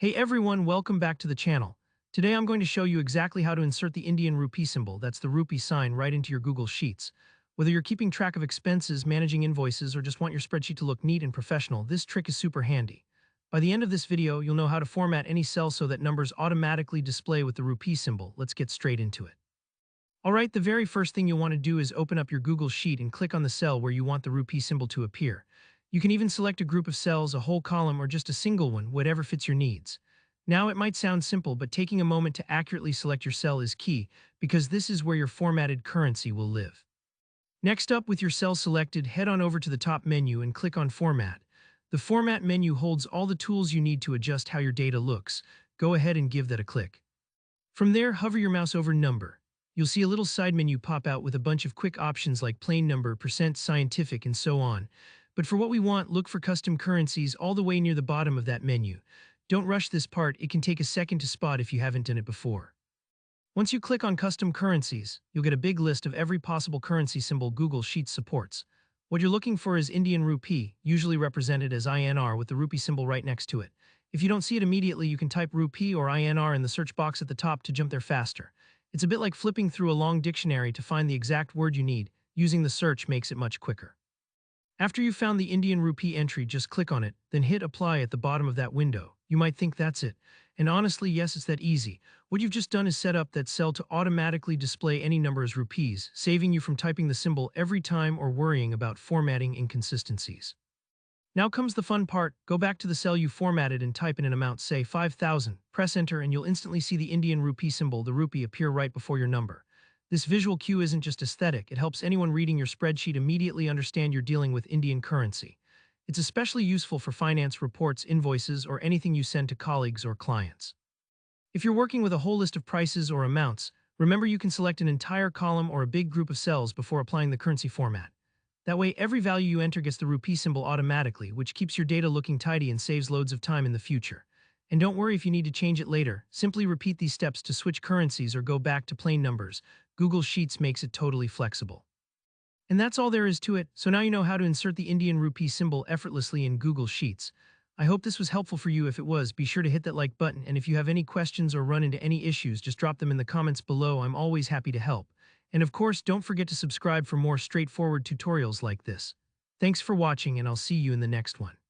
Hey everyone, welcome back to the channel. Today I'm going to show you exactly how to insert the Indian rupee symbol, that's the rupee sign, right into your Google Sheets. Whether you're keeping track of expenses, managing invoices, or just want your spreadsheet to look neat and professional, this trick is super handy. By the end of this video, you'll know how to format any cell so that numbers automatically display with the rupee symbol. Let's get straight into it. Alright, the very first thing you'll want to do is open up your Google Sheet and click on the cell where you want the rupee symbol to appear. You can even select a group of cells, a whole column, or just a single one, whatever fits your needs. Now, it might sound simple, but taking a moment to accurately select your cell is key, because this is where your formatted currency will live. Next up, with your cell selected, head on over to the top menu and click on Format. The Format menu holds all the tools you need to adjust how your data looks. Go ahead and give that a click. From there, hover your mouse over Number. You'll see a little side menu pop out with a bunch of quick options like plain number, percent, scientific, and so on. But for what we want, look for custom currencies all the way near the bottom of that menu. Don't rush this part, it can take a second to spot if you haven't done it before. Once you click on custom currencies, you'll get a big list of every possible currency symbol Google Sheets supports. What you're looking for is Indian rupee, usually represented as INR with the rupee symbol right next to it. If you don't see it immediately, you can type rupee or INR in the search box at the top to jump there faster. It's a bit like flipping through a long dictionary to find the exact word you need. Using the search makes it much quicker. After you've found the Indian rupee entry, just click on it, then hit Apply at the bottom of that window. You might think that's it. And honestly, yes, it's that easy. What you've just done is set up that cell to automatically display any number as rupees, saving you from typing the symbol every time or worrying about formatting inconsistencies. Now comes the fun part. Go back to the cell you formatted and type in an amount, say 5,000. Press enter and you'll instantly see the Indian rupee symbol, the rupee, appear right before your number. This visual cue isn't just aesthetic, it helps anyone reading your spreadsheet immediately understand you're dealing with Indian currency. It's especially useful for finance reports, invoices, or anything you send to colleagues or clients. If you're working with a whole list of prices or amounts, remember you can select an entire column or a big group of cells before applying the currency format. That way, every value you enter gets the rupee symbol automatically, which keeps your data looking tidy and saves loads of time in the future. And don't worry if you need to change it later. Simply repeat these steps to switch currencies or go back to plain numbers. Google Sheets makes it totally flexible. And that's all there is to it, so now you know how to insert the Indian rupee symbol effortlessly in Google Sheets. I hope this was helpful for you. If it was, be sure to hit that like button, and if you have any questions or run into any issues, just drop them in the comments below. I'm always happy to help. And of course, don't forget to subscribe for more straightforward tutorials like this. Thanks for watching, and I'll see you in the next one.